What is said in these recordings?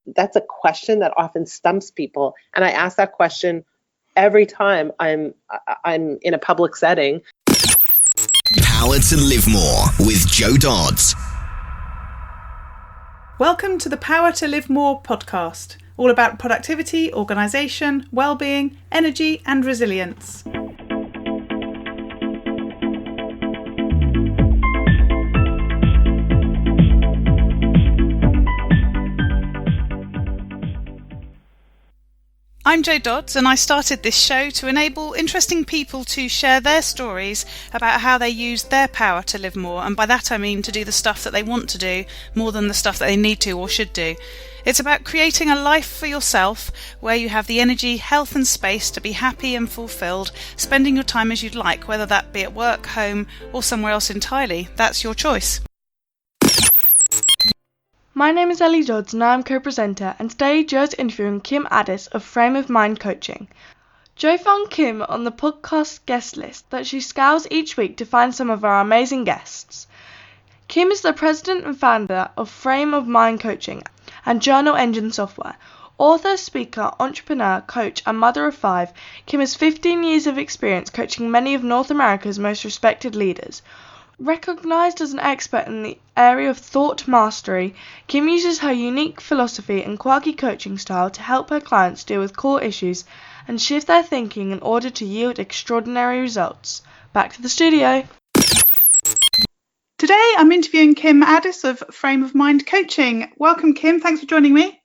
that's a question that often stumps people. And I ask that question every time I'm in a public setting. Power to Live More with Joe Dodds. Welcome to the Power to Live More podcast, all about productivity, organisation, well-being, energy and resilience. I'm Jo Dodds, and I started this show to enable interesting people to share their stories about how they use their power to live more, and by that I mean to do the stuff that they want to do more than the stuff that they need to or should do. It's about creating a life for yourself where you have the energy, health and space to be happy and fulfilled, spending your time as you'd like, whether that be at work, home or somewhere else entirely. That's your choice. My name is Ellie Dodds and I am co-presenter, and today Joe's interviewing Kim Ades of Frame of Mind Coaching. Joe found Kim on the podcast guest list that she scours each week to find some of our amazing guests. Kim is the president and founder of Frame of Mind Coaching and Journal Engine Software. Author, speaker, entrepreneur, coach and mother of 5, Kim has 15 years of experience coaching many of North America's most respected leaders. Recognised as an expert in the area of thought mastery, Kim uses her unique philosophy and quirky coaching style to help her clients deal with core issues and shift their thinking in order to yield extraordinary results. Back to the studio. Today I'm interviewing Kim Ades of Frame of Mind Coaching. Welcome, Kim. Thanks for joining me.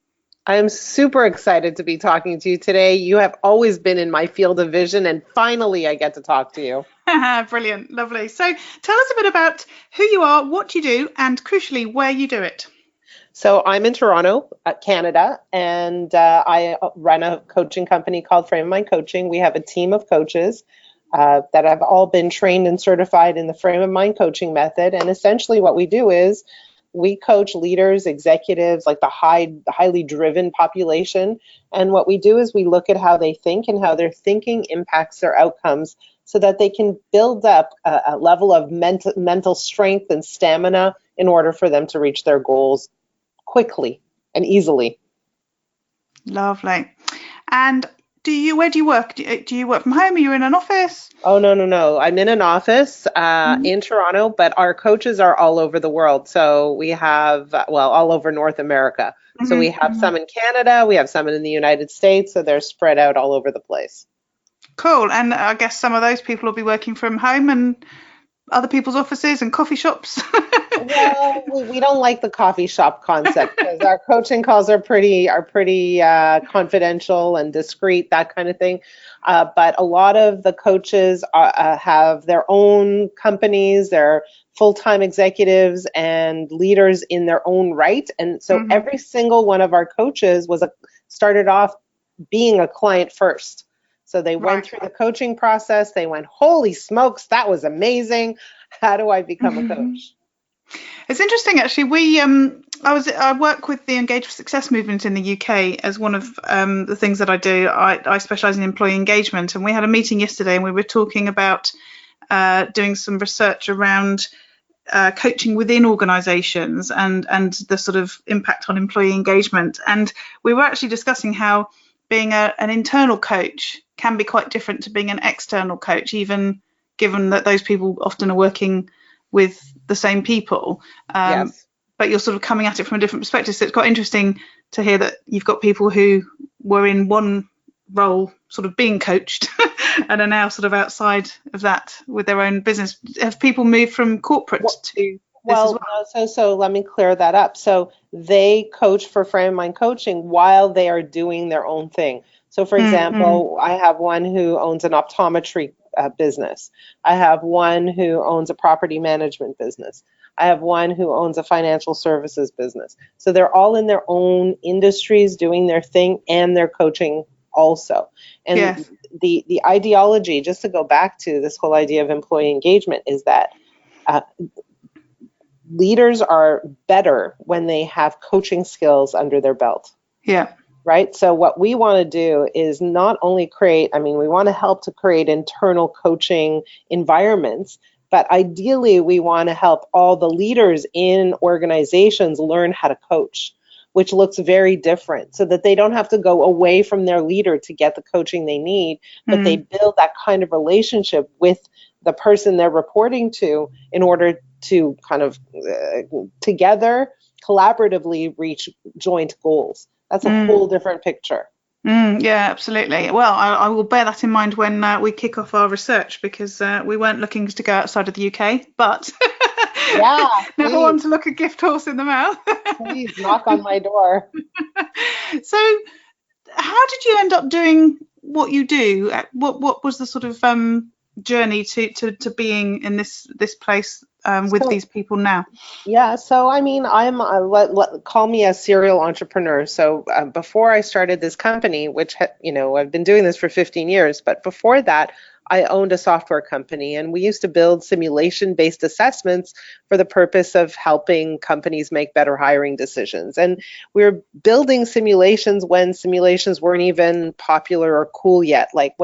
I am super excited to be talking to you today. You have always been in my field of vision, and finally I get to talk to you. Brilliant. Lovely. So tell us a bit about who you are, what you do, and crucially, where you do it. So I'm in Toronto, Canada, and I run a coaching company called Frame of Mind Coaching. We have a team of coaches that have all been trained and certified in the Frame of Mind coaching method. And essentially what we do is we coach leaders, executives, like the highly driven population. And what we do is we look at how they think and how their thinking impacts their outcomes so that they can build up a level of mental strength and stamina in order for them to reach their goals quickly and easily. Lovely. And where do you work? Do you work from home? Are you in an office? Oh, no. I'm in an office in Toronto, but our coaches are all over the world. So we have, all over North America. So we have some in Canada, we have some in the United States, so they're spread out all over the place. Cool. And I guess some of those people will be working from home and other people's offices and coffee shops. Well, we don't like the coffee shop concept because our coaching calls are pretty confidential and discreet, that kind of thing. But a lot of the coaches have their own companies, they're full-time executives and leaders in their own right. And so every single one of our coaches started off being a client first. So they went through the coaching process. They went, holy smokes, that was amazing. How do I become a coach? It's interesting, actually. I work with the Engage for Success movement in the UK as one of the things that I do. I specialise in employee engagement, and we had a meeting yesterday, and we were talking about doing some research around coaching within organisations and the sort of impact on employee engagement. And we were actually discussing how being an internal coach can be quite different to being an external coach, even given that those people often are working with the same people. Yes. But you're sort of coming at it from a different perspective. So it's quite interesting to hear that you've got people who were in one role sort of being coached and are now sort of outside of that with their own business. Have people moved from corporate to this as well? So let me clear that up. So they coach for Frame of Mind Coaching while they are doing their own thing. So for example, I have one who owns an optometry business. I have one who owns a property management business. I have one who owns a financial services business. So they're all in their own industries doing their thing, and they're coaching also. And the ideology, just to go back to this whole idea of employee engagement, is that leaders are better when they have coaching skills under their belt. Yeah. Right? So what we want to do is not only we want to help to create internal coaching environments, but ideally we want to help all the leaders in organizations learn how to coach. which looks very different, so that they don't have to go away from their leader to get the coaching they need, but they build that kind of relationship with the person they're reporting to in order to kind of together collaboratively reach joint goals. That's a whole different picture. Yeah, absolutely. Well, I will bear that in mind when we kick off our research, because we weren't looking to go outside of the UK, but Yeah, never want to look a gift horse in the mouth. Please knock on my door. So how did you end up doing what you do? What was the sort of journey to being in this place with these people now? Yeah, so I mean, I'm call me a serial entrepreneur. So before I started this company, which I've been doing this for 15 years, but before that, I owned a software company, and we used to build simulation-based assessments for the purpose of helping companies make better hiring decisions. And we were building simulations when simulations weren't even popular or cool yet, like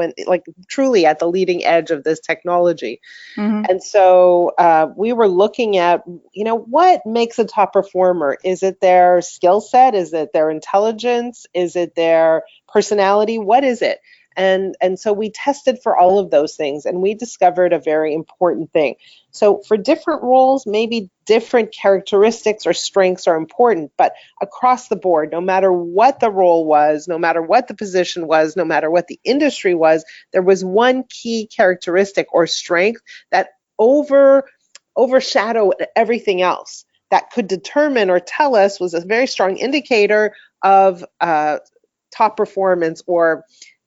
truly at the leading edge of this technology. And so we were looking at, what makes a top performer? Is it their skill set? Is it their intelligence? Is it their personality? What is it? And so we tested for all of those things, and we discovered a very important thing. So for different roles, maybe different characteristics or strengths are important, but across the board, no matter what the role was, no matter what the position was, no matter what the industry was, there was one key characteristic or strength that overshadowed everything else, that could determine or tell us, was a very strong indicator of top performance, or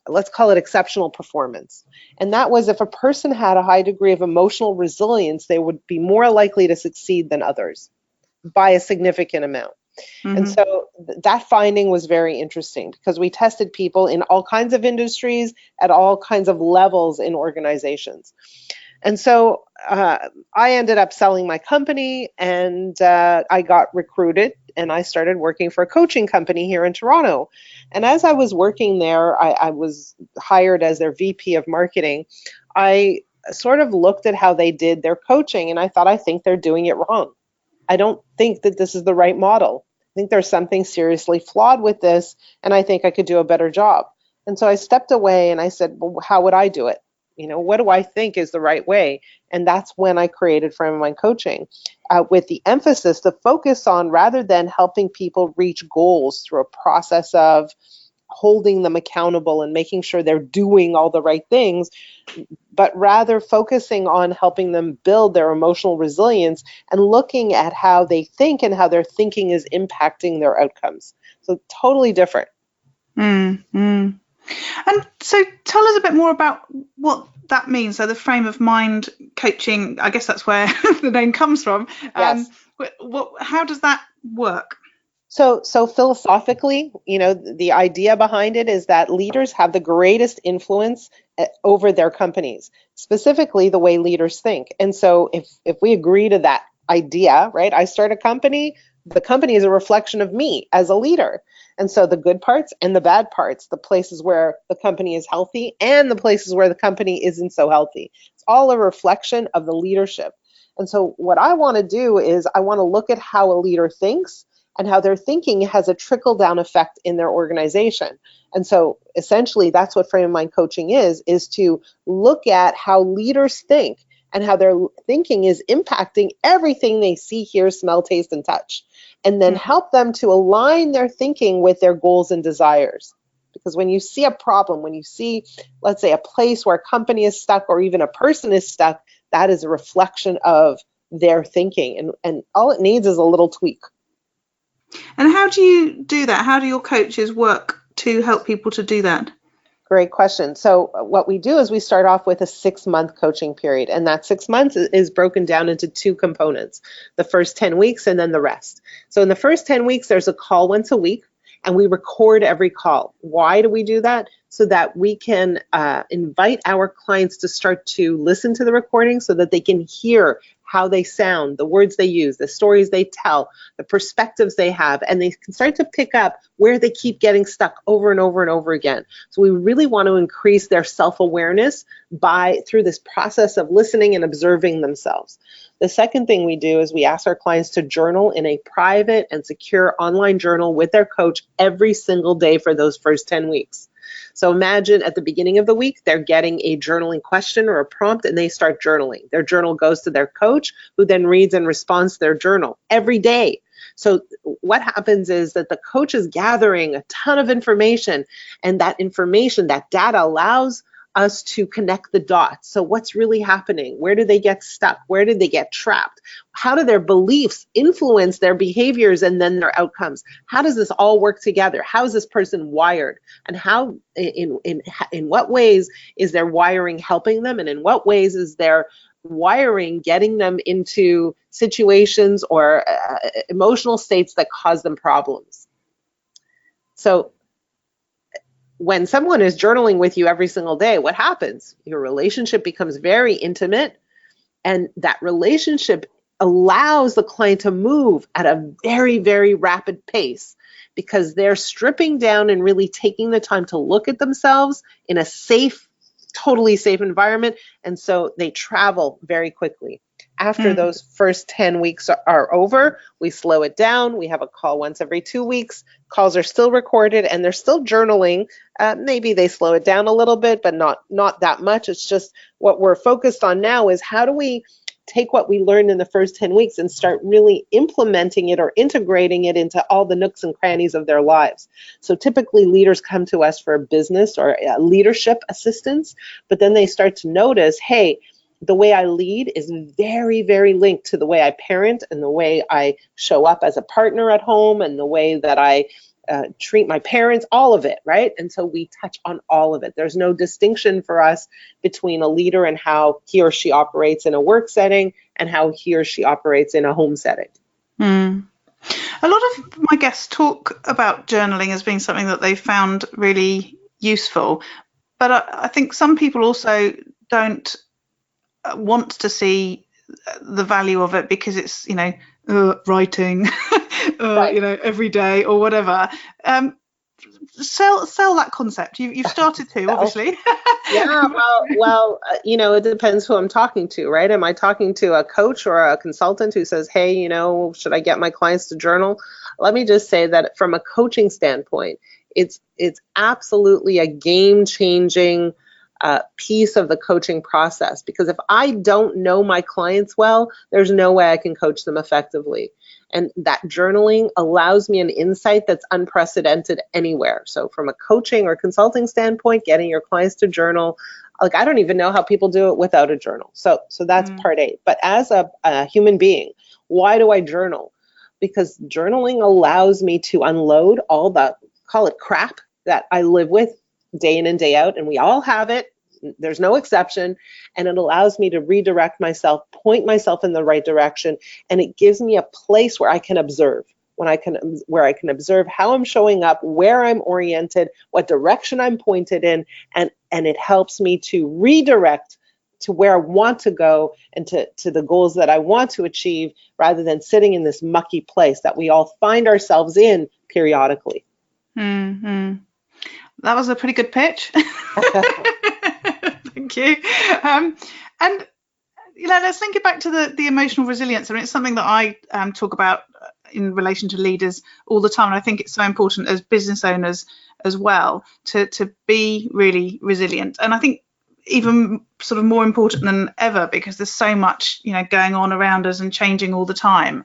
let's call it exceptional performance. And that was, if a person had a high degree of emotional resilience, they would be more likely to succeed than others by a significant amount. And so that finding was very interesting, because we tested people in all kinds of industries at all kinds of levels in organizations. And so I ended up selling my company, and I got recruited, and I started working for a coaching company here in Toronto. And as I was working there, I was hired as their VP of marketing. I sort of looked at how they did their coaching, and I thought, I think they're doing it wrong. I don't think that this is the right model. I think there's something seriously flawed with this, and I think I could do a better job. And so I stepped away and I said, well, how would I do it? What do I think is the right way? And that's when I created Frame of Mind Coaching, with the emphasis, the focus on, rather than helping people reach goals through a process of holding them accountable and making sure they're doing all the right things, but rather focusing on helping them build their emotional resilience and looking at how they think and how their thinking is impacting their outcomes. So totally different. And so tell us a bit more about what that means. So the Frame of Mind Coaching, I guess that's where the name comes from. Yes. How does that work? So philosophically, the idea behind it is that leaders have the greatest influence over their companies, specifically the way leaders think. And so if we agree to that idea, right, I start a company, the company is a reflection of me as a leader. And so the good parts and the bad parts, the places where the company is healthy and the places where the company isn't so healthy, it's all a reflection of the leadership. And so what I want to do is I want to look at how a leader thinks and how their thinking has a trickle-down effect in their organization. And so essentially that's what Frame of Mind Coaching is to look at how leaders think and how their thinking is impacting everything they see, hear, smell, taste, and touch, and then help them to align their thinking with their goals and desires. Because when you see a problem, when you see, let's say, a place where a company is stuck or even a person is stuck, that is a reflection of their thinking. And all it needs is a little tweak. And how do you do that? How do your coaches work to help people to do that? Great question. So what we do is we start off with a 6-month coaching period, and that 6 months is broken down into 2 components, the first 10 weeks and then the rest. So in the first 10 weeks, there's a call once a week, and we record every call. Why do we do that? So that we can invite our clients to start to listen to the recording so that they can hear how they sound, the words they use, the stories they tell, the perspectives they have, and they can start to pick up where they keep getting stuck over and over and over again. So we really want to increase their self-awareness through this process of listening and observing themselves. The second thing we do is we ask our clients to journal in a private and secure online journal with their coach every single day for those first 10 weeks. So imagine at the beginning of the week, they're getting a journaling question or a prompt, and they start journaling. Their journal goes to their coach, who then reads and responds to their journal every day. So what happens is that the coach is gathering a ton of information, and that information, that data, allows us to connect the dots. So what's really happening? Where do they get stuck? Where did they get trapped? How do their beliefs influence their behaviors and then their outcomes? How does this all work together? How is this person wired? And how, in what ways is their wiring helping them? And in what ways is their wiring getting them into situations or emotional states that cause them problems? So when someone is journaling with you every single day, what happens? Your relationship becomes very intimate, and that relationship allows the client to move at a very, very rapid pace because they're stripping down and really taking the time to look at themselves in a safe, totally safe environment. And so they travel very quickly. After those first 10 weeks are over, we slow it down. We have a call once every 2 weeks. Calls are still recorded and they're still journaling. Maybe they slow it down a little bit, but not that much. It's just what we're focused on now is how do we take what we learned in the first 10 weeks and start really implementing it or integrating it into all the nooks and crannies of their lives. So typically leaders come to us for a business or leadership assistance, but then they start to notice, hey, the way I lead is very, very linked to the way I parent and the way I show up as a partner at home and the way that I treat my parents, all of it, right? And so we touch on all of it. There's no distinction for us between a leader and how he or she operates in a work setting and how he or she operates in a home setting. A lot of my guests talk about journaling as being something that they found really useful, but I think some people also don't want to see the value of it because it's, writing, Right. every day or whatever. Sell that concept. You've started to, obviously. Yeah, well, it depends who I'm talking to, right? Am I talking to a coach or a consultant who says, hey, should I get my clients to journal? Let me just say that from a coaching standpoint, it's absolutely a game-changing piece of the coaching process, because if I don't know my clients well, there's no way I can coach them effectively. And that journaling allows me an insight that's unprecedented anywhere. So from a coaching or consulting standpoint, getting your clients to journal, I don't even know how people do it without a journal. So that's part 8. But as a human being, why do I journal? Because journaling allows me to unload all the, call it crap, that I live with day in and day out, and we all have it. There's no exception. And it allows me to redirect myself, point myself in the right direction, and it gives me a place where I can observe, where I can observe how I'm showing up, where I'm oriented, what direction I'm pointed in, and it helps me to redirect to where I want to go and to the goals that I want to achieve, rather than sitting in this mucky place that we all find ourselves in periodically. That was a pretty good pitch. Thank you. And let's link it back to the emotional resilience. I mean, it's something that I talk about in relation to leaders all the time. And I think it's so important as business owners as well to be really resilient. And I think even sort of more important than ever, because there's so much going on around us and changing all the time.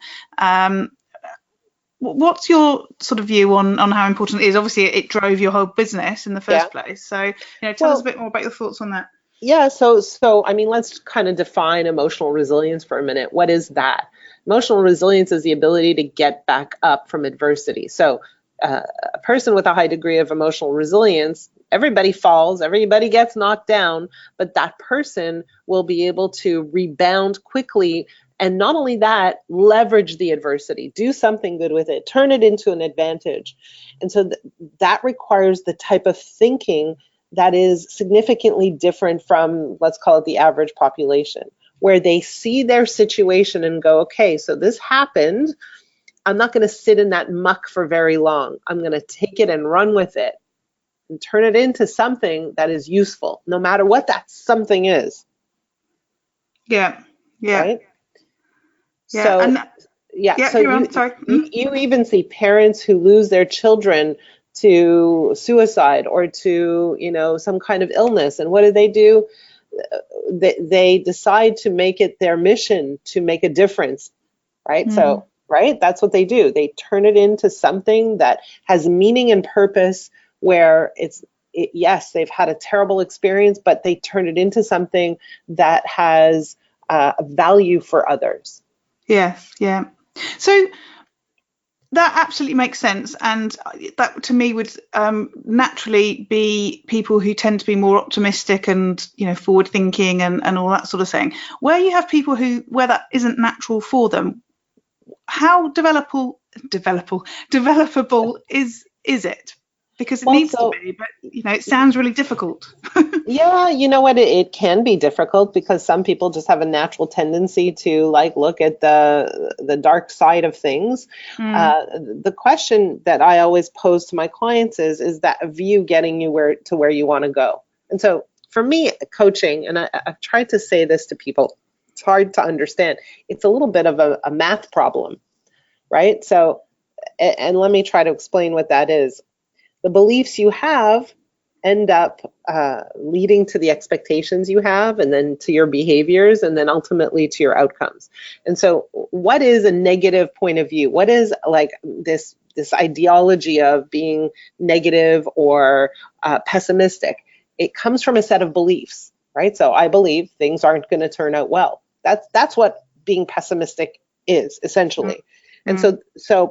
What's your sort of view on how important it is? Obviously, it drove your whole business in the first place. So, tell us a bit more about your thoughts on that. Yeah, so I mean, let's kind of define emotional resilience for a minute. What is that? Emotional resilience is the ability to get back up from adversity. So a person with a high degree of emotional resilience, everybody falls, everybody gets knocked down, but that person will be able to rebound quickly. And not only that, leverage the adversity, do something good with it, turn it into an advantage. And so that requires the type of thinking that is significantly different from, let's call it the average population, where they see their situation and go, okay, so this happened. I'm not going to sit in that muck for very long. I'm going to take it and run with it and turn it into something that is useful, no matter what that something is. Yeah. Right? Yeah. So, And yeah, so carry on. Sorry. you even see parents who lose their children to suicide or to, some kind of illness. And what do? They decide to make it their mission to make a difference, right? So, right, that's what they do. They turn it into something that has meaning and purpose, where yes, they've had a terrible experience, but they turn it into something that has value for others. Yes, yeah. So that absolutely makes sense, and that to me would naturally be people who tend to be more optimistic and forward thinking and all that sort of thing. Where you have people where that isn't natural for them, how developable is it? Because it needs to be, but it sounds really difficult. Yeah, you know what? It can be difficult because some people just have a natural tendency to look at the dark side of things. The question that I always pose to my clients is that view getting you where you want to go? And so for me, coaching, and I've tried to say this to people, it's hard to understand. It's a little bit of a math problem, right? So, and let me try to explain what that is. The beliefs you have end up leading to the expectations you have, and then to your behaviors, and then ultimately to your outcomes. And so what is a negative point of view? What is this ideology of being negative or pessimistic? It comes from a set of beliefs, right? So I believe things aren't going to turn out well. That's what being pessimistic is, essentially. And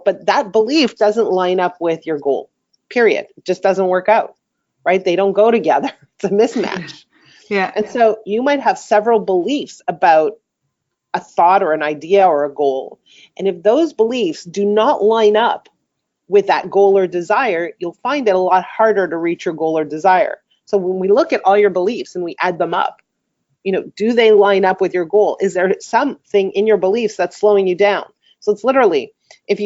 but that belief doesn't line up with your goal, period. It just doesn't work out. Right? They don't go together. It's a mismatch. Yeah. And so you might have several beliefs about a thought or an idea or a goal. And if those beliefs do not line up with that goal or desire, you'll find it a lot harder to reach your goal or desire. So when we look at all your beliefs and we add them up, do they line up with your goal? Is there something in your beliefs that's slowing you down? So it's literally, if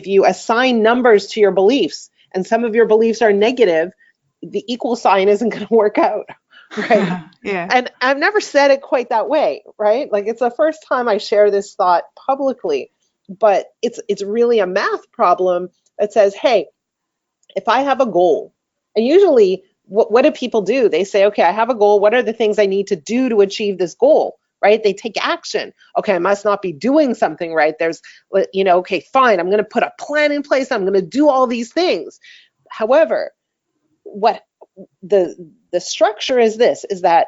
you assign numbers to your beliefs and some of your beliefs are negative, the equal sign isn't going to work out, right? Yeah. And I've never said it quite that way, right? It's the first time I share this thought publicly, but it's really a math problem that says, hey, if I have a goal, and usually what do people do? They say, okay, I have a goal. What are the things I need to do to achieve this goal, right? They take action. Okay, I must not be doing something right. There's, okay, fine. I'm going to put a plan in place. I'm going to do all these things. However, what the structure is that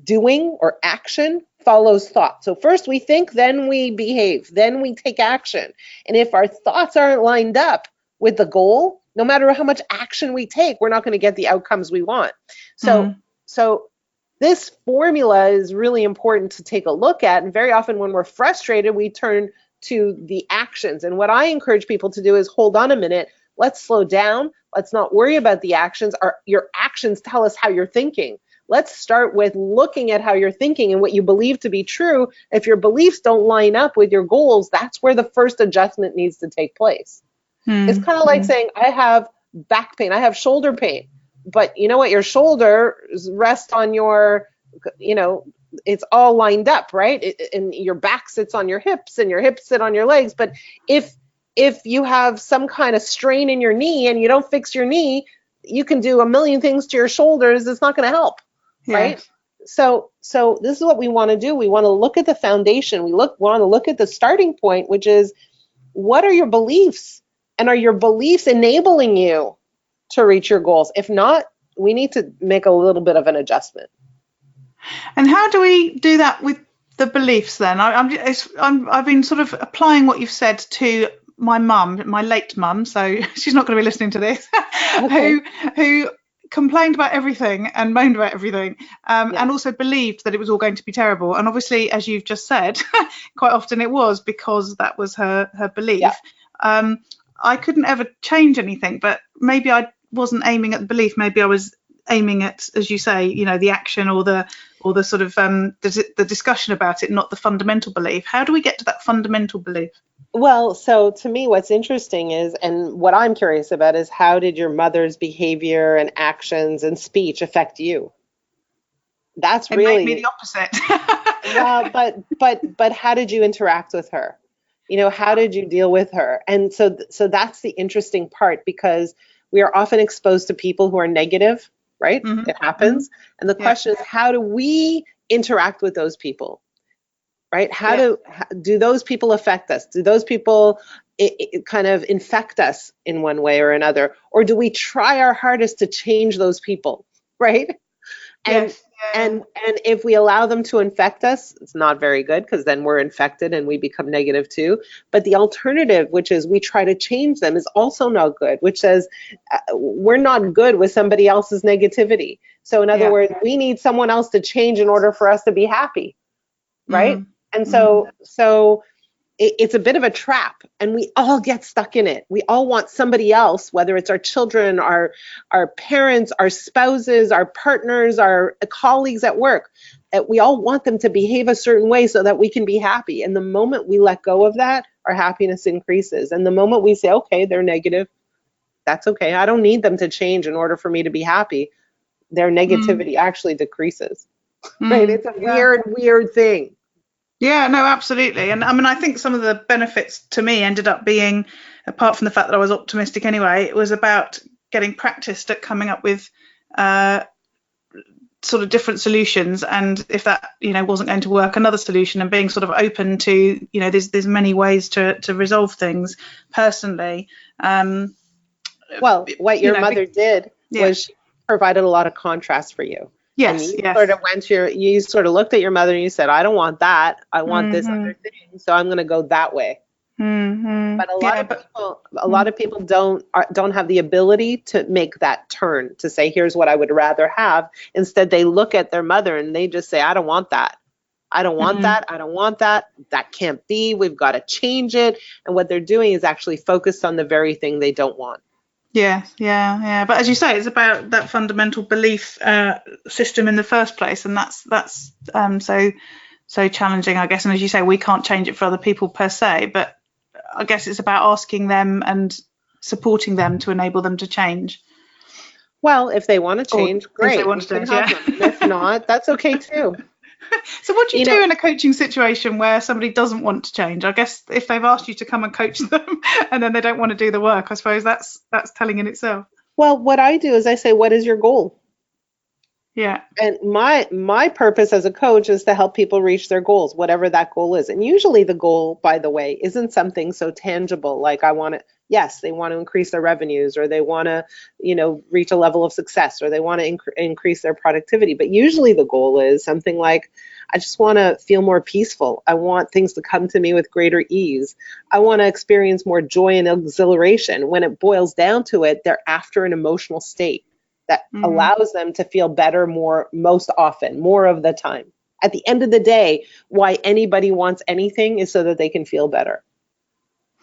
doing or action follows thought. So first we think, then we behave, then we take action. And if our thoughts aren't lined up with the goal, no matter how much action we take, we're not going to get the outcomes we want. So this formula is really important to take a look at. And very often when we're frustrated, we turn to the actions. And what I encourage people to do is hold on a minute. Let's slow down. Let's not worry about the actions. Your actions tell us how you're thinking. Let's start with looking at how you're thinking and what you believe to be true. If your beliefs don't line up with your goals, that's where the first adjustment needs to take place. It's kind of like saying, I have back pain, I have shoulder pain, but you know what? Your shoulders rest on your, it's all lined up, right? And your back sits on your hips and your hips sit on your legs. But if you have some kind of strain in your knee and you don't fix your knee, you can do a million things to your shoulders. It's not going to help, right? So this is what we want to do. We want to look at the foundation. We want to look at the starting point, which is, what are your beliefs? And are your beliefs enabling you to reach your goals? If not, we need to make a little bit of an adjustment. And how do we do that with the beliefs then? I've been sort of applying what you've said to my mum, my late mum, so she's not going to be listening to this, okay. who complained about everything and moaned about everything, and also believed that it was all going to be terrible. And obviously, as you've just said, quite often it was, because that was her belief. Yeah. I couldn't ever change anything, but maybe I wasn't aiming at the belief. Maybe I was aiming at, as you say, the action or the sort of the discussion about it, not the fundamental belief. How do we get to that fundamental belief? Well, so to me, what's interesting is, and what I'm curious about is, how did your mother's behavior and actions and speech affect you? That's really, made me the opposite. Well, but how did you interact with her? How did you deal with her? And so that's the interesting part, because we are often exposed to people who are negative, right? Mm-hmm. It happens. Mm-hmm. And the question is, how do we interact with those people? Right? How do those people affect us? Do those people kind of infect us in one way or another? Or do we try our hardest to change those people? Right? And Yes. and if we allow them to infect us, it's not very good, because then we're infected and we become negative too. But the alternative, which is we try to change them, is also not good, which says we're not good with somebody else's negativity. So in other words, we need someone else to change in order for us to be happy, right? And so it's a bit of a trap, and we all get stuck in it. We all want somebody else, whether it's our children, our parents, our spouses, our partners, our colleagues at work. We all want them to behave a certain way so that we can be happy. And the moment we let go of that, our happiness increases. And the moment we say, okay, they're negative, that's okay. I don't need them to change in order for me to be happy. Their negativity actually decreases, right? It's a weird thing. Yeah, no, absolutely. And I mean, I think some of the benefits to me ended up being, apart from the fact that I was optimistic anyway, it was about getting practiced at coming up with sort of different solutions. And if that, wasn't going to work, another solution, and being sort of open to, there's many ways to resolve things personally. Well, what your mother did was she provided a lot of contrast for you. Yes, and you sort of looked at your mother and you said, I don't want that. I want this other thing. So I'm going to go that way. Mm-hmm. But a lot of people don't have the ability to make that turn to say, here's what I would rather have. Instead, they look at their mother and they just say, I don't want that. I don't want that. I don't want that. That can't be. We've got to change it. And what they're doing is actually focused on the very thing they don't want. Yeah. But as you say, it's about that fundamental belief system in the first place, and that's so challenging, I guess. And as you say, we can't change it for other people per se, but I guess it's about asking them and supporting them to enable them to change. Well, if they want to change, great. If they want to change, yeah. If not, that's okay too. So what do you do in a coaching situation where somebody doesn't want to change? I guess if they've asked you to come and coach them and then they don't want to do the work, I suppose that's telling in itself. Well, what I do is I say, what is your goal? Yeah. And my purpose as a coach is to help people reach their goals, whatever that goal is. And usually the goal, by the way, isn't something so tangible like they want to increase their revenues, or they want to, reach a level of success, or they want to increase their productivity. But usually the goal is something like, I just want to feel more peaceful. I want things to come to me with greater ease. I want to experience more joy and exhilaration. When it boils down to it, they're after an emotional state that allows them to feel better most often, more of the time. At the end of the day, why anybody wants anything is so that they can feel better.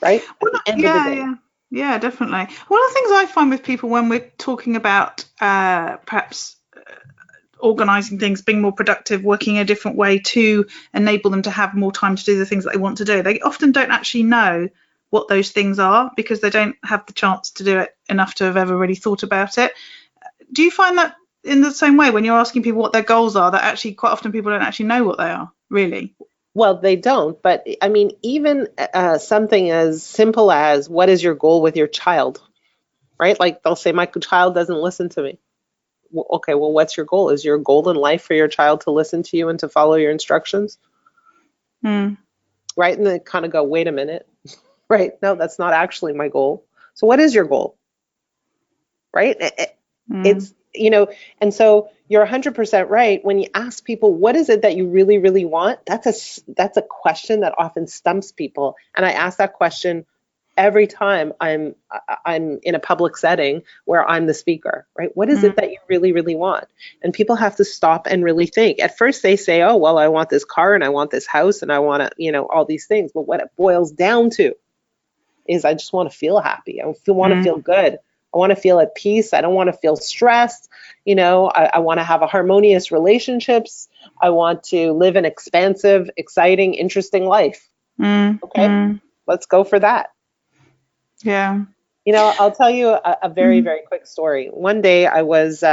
Right? At the end of the day. Yeah, definitely. One of the things I find with people when we're talking about perhaps organising things, being more productive, working a different way to enable them to have more time to do the things that they want to do, they often don't actually know what those things are because they don't have the chance to do it enough to have ever really thought about it. Do you find that in the same way when you're asking people what their goals are, that actually quite often people don't actually know what they are, really? Well, they don't. But I mean, even something as simple as, what is your goal with your child? Right? Like they'll say, my child doesn't listen to me. Well, okay, well, what's your goal? Is your goal in life for your child to listen to you and to follow your instructions? Right? And they kind of go, wait a minute. Right? No, that's not actually my goal. So what is your goal? Right? It's, and so you're 100% right. When you ask people, what is it that you really, really want? That's a question that often stumps people. And I ask that question every time I'm in a public setting where I'm the speaker, right? What is it that you really, really want? And people have to stop and really think. At first they say, oh, well, I want this car and I want this house and I want to, all these things. But what it boils down to is I just want to feel happy. I want to feel good. I want to feel at peace. I don't want to feel stressed. I want to have a harmonious relationships. I want to live an expansive, exciting, interesting life. Okay, let's go for that. Yeah. I'll tell you a very, very quick story. One day I was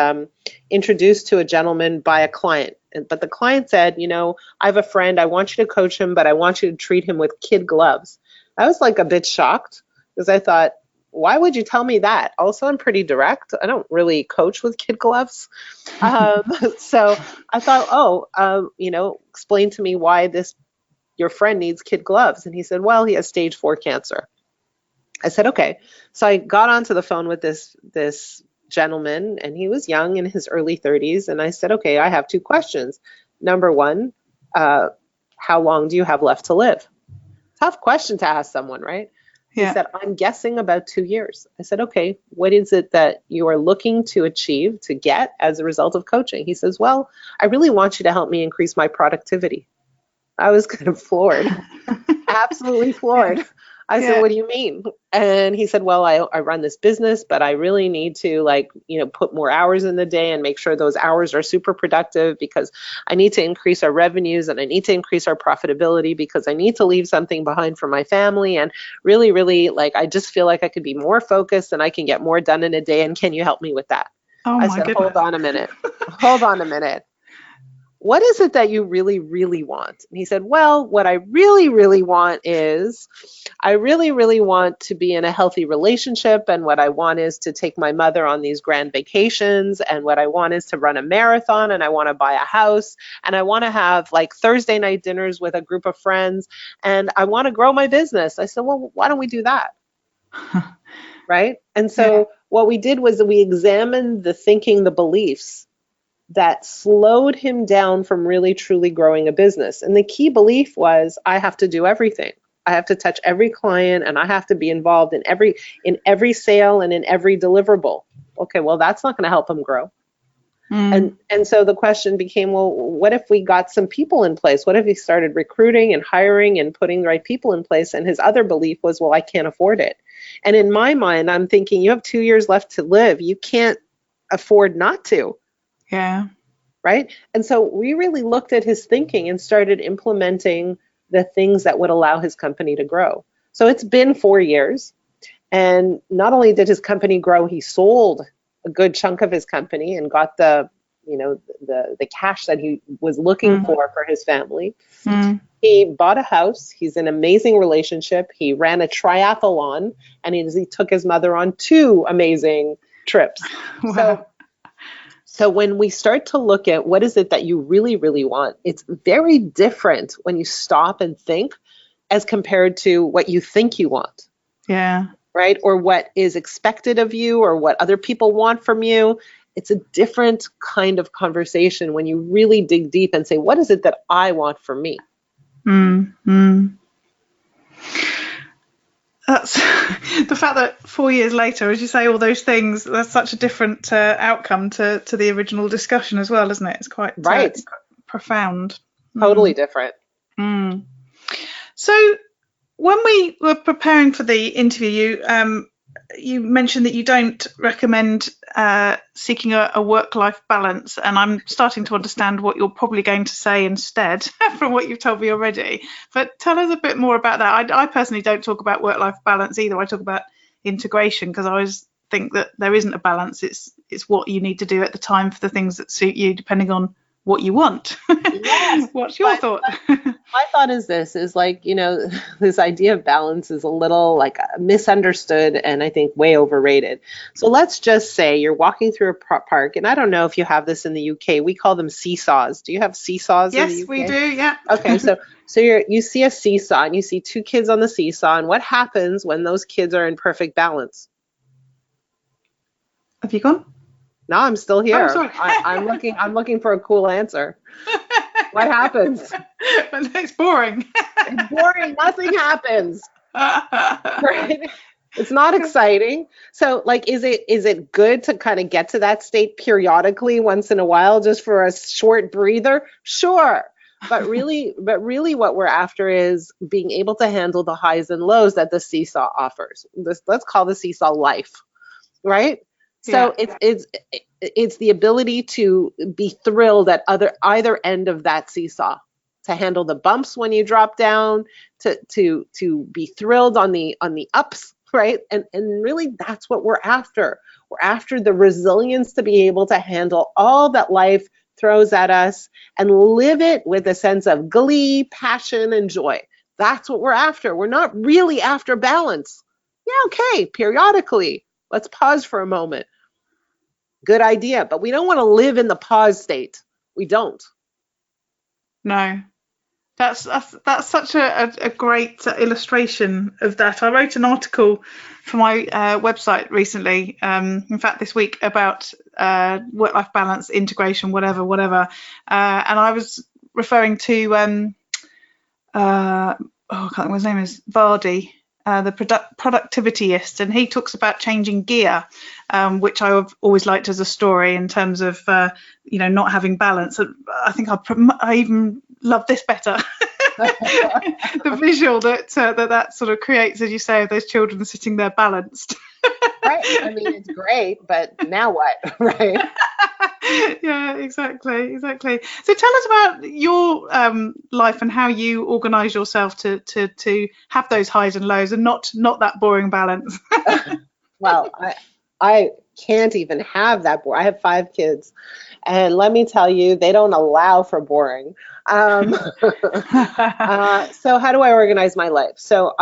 introduced to a gentleman by a client, but the client said, I have a friend, I want you to coach him, but I want you to treat him with kid gloves. I was like a bit shocked because I thought, why would you tell me that? Also, I'm pretty direct. I don't really coach with kid gloves. So I thought, explain to me why your friend needs kid gloves. And he said, well, he has stage 4 cancer. I said, okay. So I got onto the phone with this gentleman, and he was young, in his early 30s. And I said, okay, I have 2 questions. Number one, how long do you have left to live? Tough question to ask someone, right? Yeah. He said, I'm guessing about 2 years. I said, okay, what is it that you are looking to achieve, to get as a result of coaching? He says, well, I really want you to help me increase my productivity. I was kind of floored, absolutely floored. I said, what do you mean? And he said, well, I run this business, but I really need to put more hours in the day and make sure those hours are super productive, because I need to increase our revenues and I need to increase our profitability, because I need to leave something behind for my family. And really, really, I just feel like I could be more focused and I can get more done in a day. And can you help me with that? Oh, I my said, goodness. hold on a minute. What is it that you really, really want? And he said, well, what I really, really want is I really, really want to be in a healthy relationship. And what I want is to take my mother on these grand vacations. And what I want is to run a marathon, and I want to buy a house, and I want to have Thursday night dinners with a group of friends, and I want to grow my business. I said, well, why don't we do that? Right? And so what we did was we examined the thinking, the beliefs that slowed him down from really truly growing a business. And the key belief was, I have to do everything. I have to touch every client, and I have to be involved in every sale and in every deliverable. Okay, well, that's not going to help him grow. And so the question became, well, what if we got some people in place? What if he started recruiting and hiring and putting the right people in place? And his other belief was, well, I can't afford it. And in my mind, I'm thinking, you have 2 years left to live. You can't afford not to. Yeah. Right? And so we really looked at his thinking and started implementing the things that would allow his company to grow. So it's been 4 years. And not only did his company grow, he sold a good chunk of his company and got the cash that he was looking for his family. He bought a house. He's in an amazing relationship. He ran a triathlon, and he took his mother on 2 amazing trips. Wow. So when we start to look at what is it that you really, really want, it's very different when you stop and think as compared to what you think you want. Yeah. Right? Or what is expected of you, or what other people want from you. It's a different kind of conversation when you really dig deep and say, what is it that I want for me? That's the fact that 4 years later, as you say, all those things, that's such a different outcome to the original discussion as well, isn't it? It's quite profound. Totally different. So when we were preparing for the interview, you mentioned that you don't recommend seeking a work-life balance, and I'm starting to understand what you're probably going to say instead from what you've told me already. But tell us a bit more about that. I personally don't talk about work-life balance either. I talk about integration, because I always think that there isn't a balance. It's what you need to do at the time for the things that suit you, depending on what you want. Yes. What's your thought? My thought is this, is this idea of balance is a little misunderstood, and I think way overrated. So let's just say you're walking through a park, and I don't know if you have this in the UK. We call them seesaws. Do you have seesaws in the UK? Yes, we do, yeah. Okay, so you see a seesaw, and you see 2 kids on the seesaw, and what happens when those kids are in perfect balance? Have you gone? No, I'm still here. Oh, sorry. I'm looking for a cool answer. What happens? It's boring. It's boring. Nothing happens. Right? It's not exciting. So is it good to kind of get to that state periodically once in a while, just for a short breather? Sure. But really what we're after is being able to handle the highs and lows that the seesaw offers. Let's call the seesaw life, right? So it's the ability to be thrilled at either end of that seesaw, to handle the bumps when you drop down, to be thrilled on the ups right? And really that's what we're after. We're after the resilience to be able to handle all that life throws at us and live it with a sense of glee, passion, and joy. That's what we're after. We're not really after balance. Yeah, okay, periodically. Let's pause for a moment. Good idea, but we don't want to live in the pause state. We don't. No. That's such a great illustration of that. I wrote an article for my website recently, in fact this week, about work-life balance, integration, whatever. And I was referring to, I can't remember what his name is, Vardy, the productivityist, and he talks about changing gear, which I've always liked as a story in terms of, not having balance. I think I even love this better. The visual that sort of creates, as you say, of those children sitting there balanced. Right. I mean, it's great, but now what? Right. Yeah, exactly. So tell us about your life and how you organise yourself to have those highs and lows and not that boring balance. Well, I can't even have that boring. I have 5 kids, and let me tell you, they don't allow for boring. So how do I organize my life? So,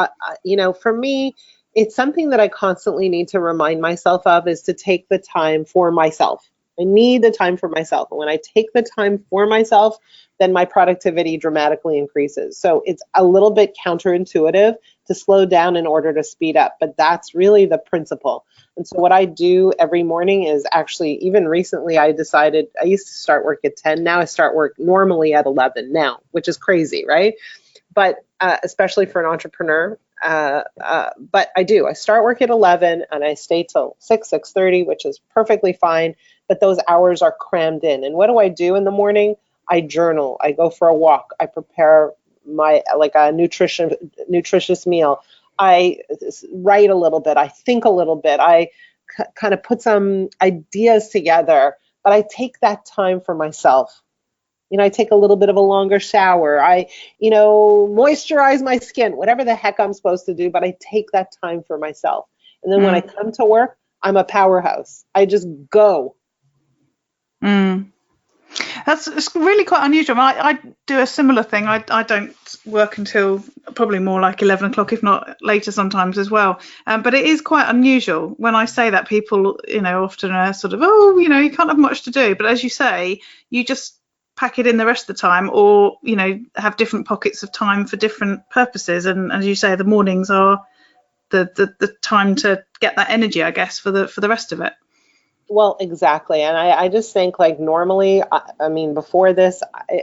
for me, it's something that I constantly need to remind myself of, is to take the time for myself. I need the time for myself. And when I take the time for myself, then my productivity dramatically increases. So it's a little bit counterintuitive to slow down in order to speed up, but that's really the principle. And so what I do every morning is, actually, even recently, I decided, I used to start work at 10. Now I start work normally at 11 now, which is crazy, right? But especially for an entrepreneur. But I start work at 11 and I stay till 6:30, which is perfectly fine. But those hours are crammed in. And what do I do in the morning? I journal. I go for a walk. I prepare a nutritious meal. I write a little bit. I think a little bit. I kind of put some ideas together. But I take that time for myself. I take a little bit of a longer shower. I, moisturize my skin, whatever the heck I'm supposed to do, but I take that time for myself. And then when I come to work, I'm a powerhouse. I just go. It's really quite unusual. I do a similar thing. I don't work until probably more like 11 o'clock, if not later sometimes as well. But it is quite unusual. When I say that, people, often are sort of, you can't have much to do. But as you say, you just pack it in the rest of the time, or have different pockets of time for different purposes. And as you say, the mornings are the time to get that energy, I guess, for the rest of it. Well, exactly. And I just think, normally, I mean, before this,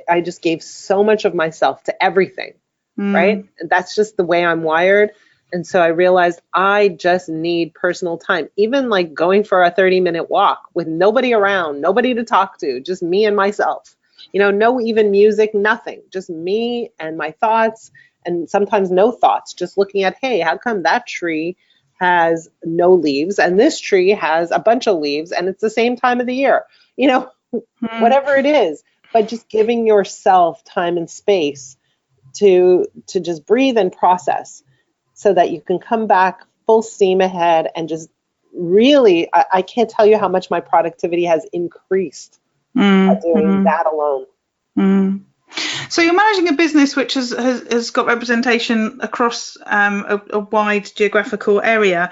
I just gave so much of myself to everything, right? That's just the way I'm wired. And so I realized I just need personal time, even going for a 30-minute walk with nobody around, nobody to talk to, just me and myself. No even music, nothing, just me and my thoughts, and sometimes no thoughts, just looking at, hey, how come that tree has no leaves and this tree has a bunch of leaves and it's the same time of the year, whatever it is, but just giving yourself time and space to just breathe and process, so that you can come back full steam ahead and just really, I can't tell you how much my productivity has increased by doing that alone. So you're managing a business which has got representation across a wide geographical area.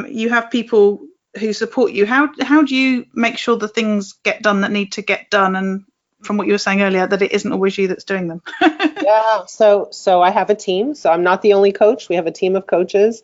You have people who support you. How do you make sure the things get done that need to get done? And from what you were saying earlier, that it isn't always you that's doing them. Yeah. So I have a team. So I'm not the only coach. We have a team of coaches.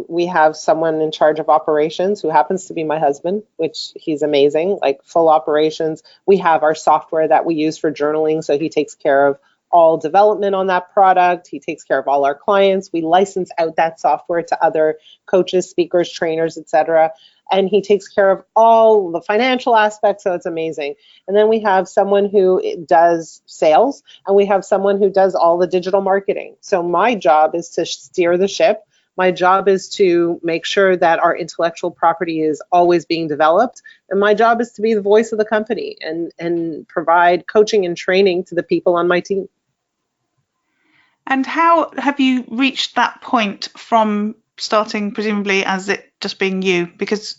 We have someone in charge of operations who happens to be my husband, which he's amazing, full operations. We have our software that we use for journaling. So he takes care of all development on that product. He takes care of all our clients. We license out that software to other coaches, speakers, trainers, etc. And he takes care of all the financial aspects, so it's amazing. And then we have someone who does sales, and we have someone who does all the digital marketing. So my job is to steer the ship. My job is to make sure that our intellectual property is always being developed. And my job is to be the voice of the company and provide coaching and training to the people on my team. And how have you reached that point from starting presumably as it just being you? Because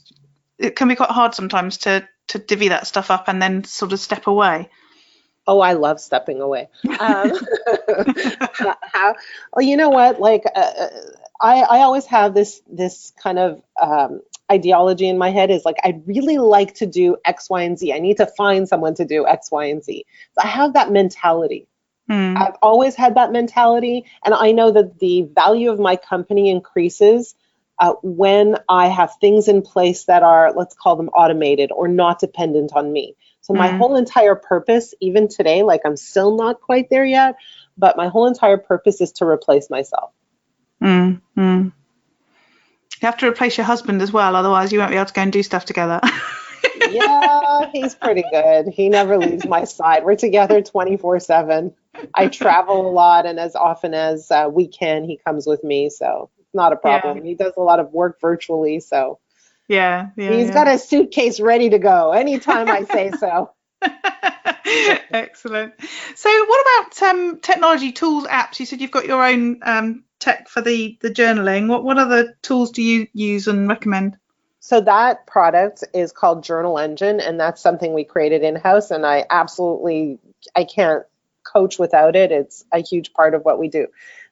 it can be quite hard sometimes to divvy that stuff up and then sort of step away. Oh, I love stepping away. Well, you know what? Like, I always have this kind of ideology in my head is like, I'd really like to do X, Y, and Z. I need to find someone to do X, Y, and Z. So I have that mentality. I've always had that mentality, and I know that the value of my company increases when I have things in place that are, let's call them automated or not dependent on me. So my whole entire purpose, even today, like I'm still not quite there yet, but my whole entire purpose is to replace myself. You have to replace your husband as well, otherwise you won't be able to go and do stuff together. Yeah, he's pretty good. He never leaves my side. We're together 24/7. I travel a lot, and as often as we can, he comes with me, so it's not a problem. He does a lot of work virtually, so he's got a suitcase ready to go anytime I say so. Excellent. So what about technology tools, apps? You said you've got your own tech for the journaling. What other tools do you use and recommend? So that product is called Journal Engine, and that's something we created in-house, and I can't coach without it. It's a huge part of what we do.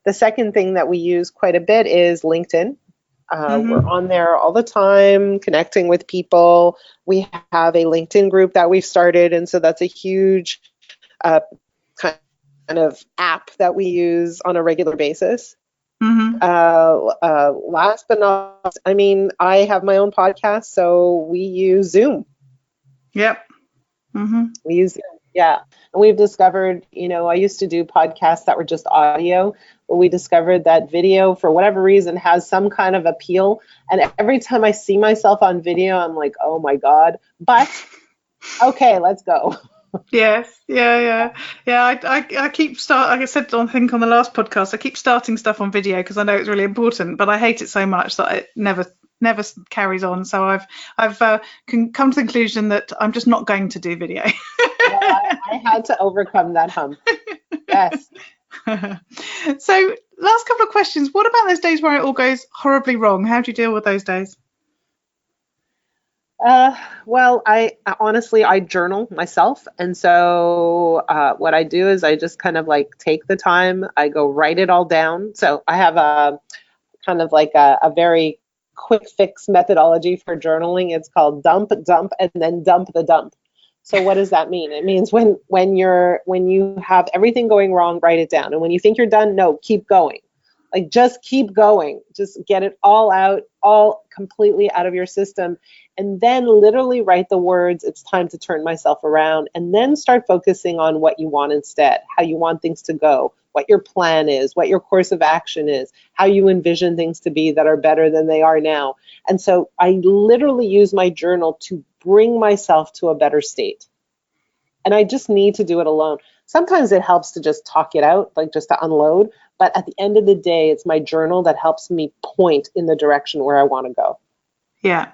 The second thing that we use quite a bit is LinkedIn. We're on there all the time, connecting with people. We have a LinkedIn group that we've started, and so that's a huge kind of app that we use on a regular basis. Last but not least, I mean, I have my own podcast, so we use Zoom. Yep. We use Zoom, yeah. And we've discovered, I used to do podcasts that were just audio, but we discovered that video, for whatever reason, has some kind of appeal. And every time I see myself on video, I'm like, oh my God. But okay, let's go. Yes, yeah. I keep like I said, I think on the last podcast, I keep starting stuff on video because I know it's really important, but I hate it so much that it never carries on. So I've come to the conclusion that I'm just not going to do video. I had to overcome that hump. Yes. So last couple of questions. What about those days where it all goes horribly wrong? How do you deal with those days? Well, I honestly journal myself. And so what I do is I just kind of like take the time, I go write it all down. So I have a kind of like a very quick fix methodology for journaling. It's called dump, and then dump the dump. So what does that mean? It means when you have everything going wrong, write it down. And when you think you're done, no, keep going. Like, just keep going. Just get it all out, all completely out of your system. And then literally write the words, it's time to turn myself around. And then start focusing on what you want instead, how you want things to go, what your plan is, what your course of action is, how you envision things to be that are better than they are now. And so I literally use my journal to bring myself to a better state. And I just need to do it alone. Sometimes it helps to just talk it out, like just to unload. But at the end of the day, it's my journal that helps me point in the direction where I want to go. Yeah.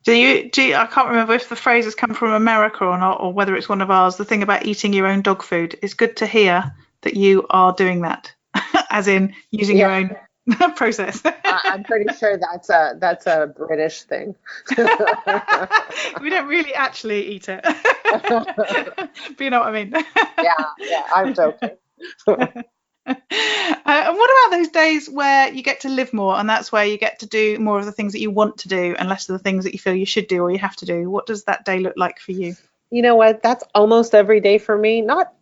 Do you? I can't remember if the phrase has come from America or not, or whether it's one of ours. The thing about eating your own dog food. It's good to hear that you are doing that, as in using your own process. I'm pretty sure that's a British thing. We don't really actually eat it, but you know what I mean. Yeah, I'm joking. And what about those days where you get to live more, and that's where you get to do more of the things that you want to do and less of the things that you feel you should do or you have to do? What does that day look like for you? You know what? That's almost every day for me. Not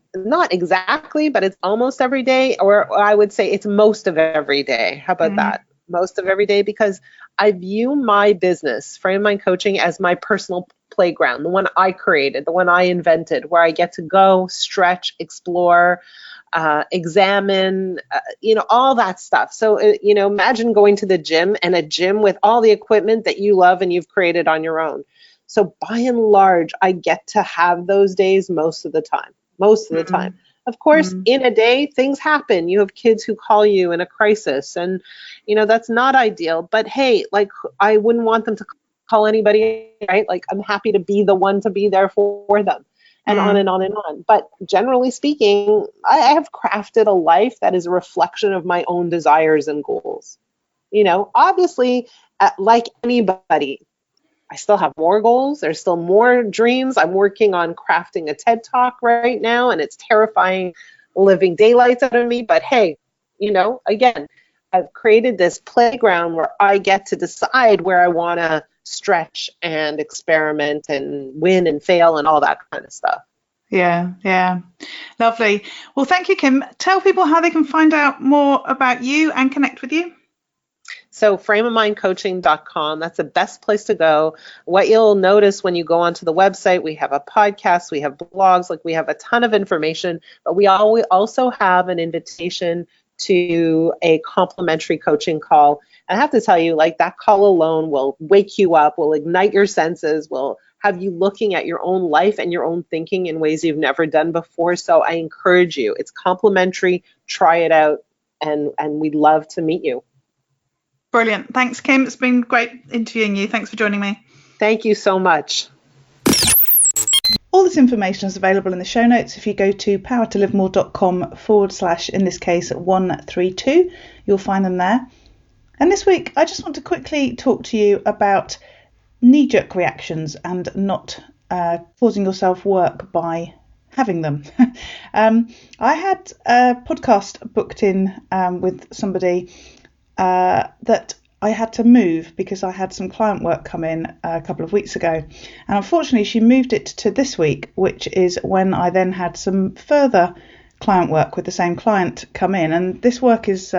exactly, but it's almost every day, or I would say it's most of every day. How about that? Most of every day, because I view my business, Frame of Mind Coaching, as my personal playground, the one I created, the one I invented, where I get to go, stretch, explore, examine, all that stuff. So, imagine going to the gym, and a gym with all the equipment that you love and you've created on your own. So by and large, I get to have those days most of the time. Of course, in a day, things happen. You have kids who call you in a crisis, and, that's not ideal. But hey, like, I wouldn't want them to call anybody, right? Like, I'm happy to be the one to be there for them, and on and on and on. But generally speaking, I have crafted a life that is a reflection of my own desires and goals. Obviously, like anybody, I still have more goals. There's still more dreams. I'm working on crafting a TED Talk right now, and it's terrifying living daylights out of me. But hey, again, I've created this playground where I get to decide where I want to stretch and experiment and win and fail and all that kind of stuff. Yeah. Lovely. Well, thank you, Kim. Tell people how they can find out more about you and connect with you. So frameofmindcoaching.com, that's the best place to go. What you'll notice when you go onto the website, we have a podcast, we have blogs, we have a ton of information, but we also have an invitation to a complimentary coaching call. And I have to tell you, that call alone will wake you up, will ignite your senses, will have you looking at your own life and your own thinking in ways you've never done before. So I encourage you, it's complimentary, try it out, and we'd love to meet you. Brilliant. Thanks, Kim. It's been great interviewing you. Thanks for joining me. Thank you so much. All this information is available in the show notes. If you go to powertolivemore.com/, in this case, 132, you'll find them there. And this week, I just want to quickly talk to you about knee-jerk reactions and not causing yourself work by having them. I had a podcast booked in with somebody that I had to move because I had some client work come in a couple of weeks ago. And unfortunately, she moved it to this week, which is when I then had some further client work with the same client come in. And this work is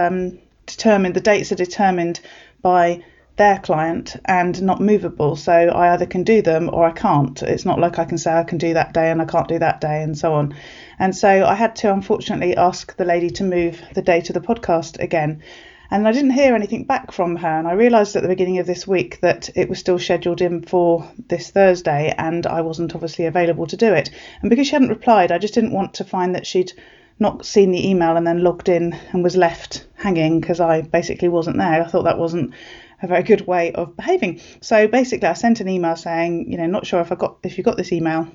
determined, the dates are determined by their client and not movable. So I either can do them or I can't. It's not like I can say I can do that day and I can't do that day and so on. And so I had to unfortunately ask the lady to move the date of the podcast again. And I didn't hear anything back from her. And I realised at the beginning of this week that it was still scheduled in for this Thursday and I wasn't obviously available to do it. And because she hadn't replied, I just didn't want to find that she'd not seen the email and then logged in and was left hanging because I basically wasn't there. I thought that wasn't a very good way of behaving. So basically I sent an email saying, not sure if you got this email.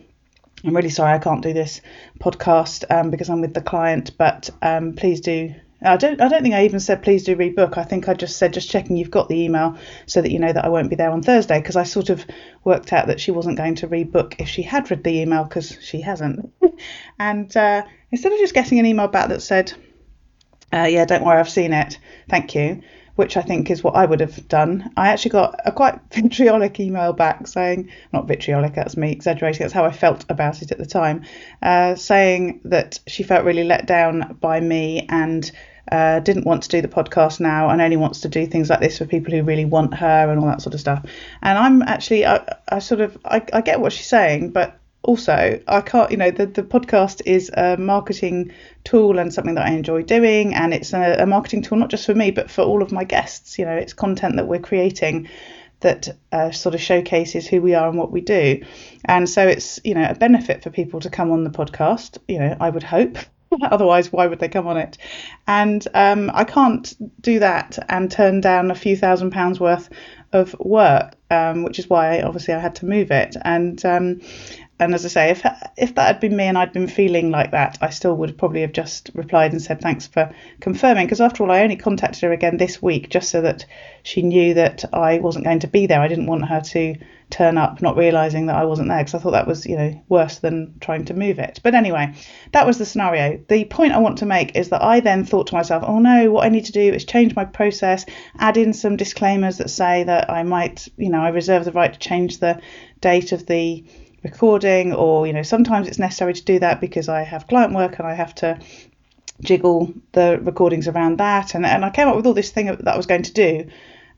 I'm really sorry I can't do this podcast because I'm with the client, but please do. I don't think I even said please do rebook. I think I just said just checking you've got the email so that you know that I won't be there on Thursday, because I sort of worked out that she wasn't going to rebook if she had read the email, because she hasn't. And instead of just getting an email back that said, yeah, don't worry, I've seen it, thank you, which I think is what I would have done, I actually got a quite vitriolic email back saying, not vitriolic, that's me exaggerating, that's how I felt about it at the time, saying that she felt really let down by me and didn't want to do the podcast now and only wants to do things like this for people who really want her and all that sort of stuff. And I'm actually, I get what she's saying, but also I can't, the podcast is a marketing tool and something that I enjoy doing, and it's a marketing tool not just for me but for all of my guests. It's content that we're creating that sort of showcases who we are and what we do, and so it's a benefit for people to come on the podcast, I would hope. Otherwise, why would they come on it? And I can't do that and turn down a few £1,000s worth of work, which is why obviously I had to move it. And as I say, if that had been me and I'd been feeling like that, I still would probably have just replied and said thanks for confirming, because after all, I only contacted her again this week just so that she knew that I wasn't going to be there. I didn't want her to turn up not realising that I wasn't there, because I thought that was, worse than trying to move it. But anyway, that was the scenario. The point I want to make is that I then thought to myself, oh no, what I need to do is change my process, add in some disclaimers that say that I might, I reserve the right to change the date of the recording, or sometimes it's necessary to do that because I have client work and I have to jiggle the recordings around that, and I came up with all this thing that I was going to do,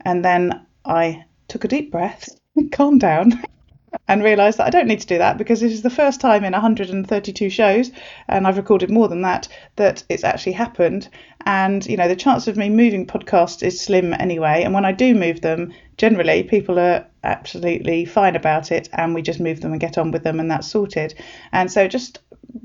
and then I took a deep breath, calmed down, and realised that I don't need to do that, because this is the first time in 132 shows, and I've recorded more than that it's actually happened. And the chance of me moving podcasts is slim anyway, and when I do move them, generally people are absolutely fine about it, and we just move them and get on with them, and that's sorted. And so just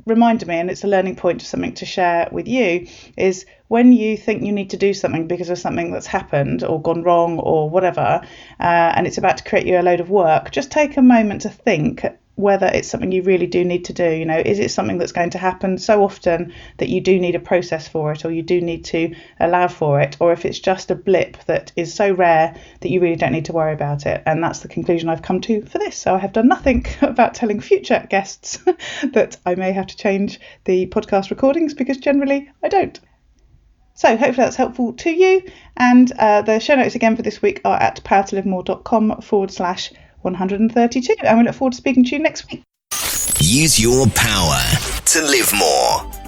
reminded me, and it's a learning point, something to share with you, is when you think you need to do something because of something that's happened or gone wrong or whatever, and it's about to create you a load of work, just take a moment to think, whether it's something you really do need to do. You know, is it something that's going to happen so often that you do need a process for it, or you do need to allow for it, or if it's just a blip that is so rare that you really don't need to worry about it. And that's the conclusion I've come to for this. So I have done nothing about telling future guests that I may have to change the podcast recordings, because generally I don't. So hopefully that's helpful to you. And the show notes again for this week are at powertolivemore.com/132. And we look forward to speaking to you next week. Use your power to live more.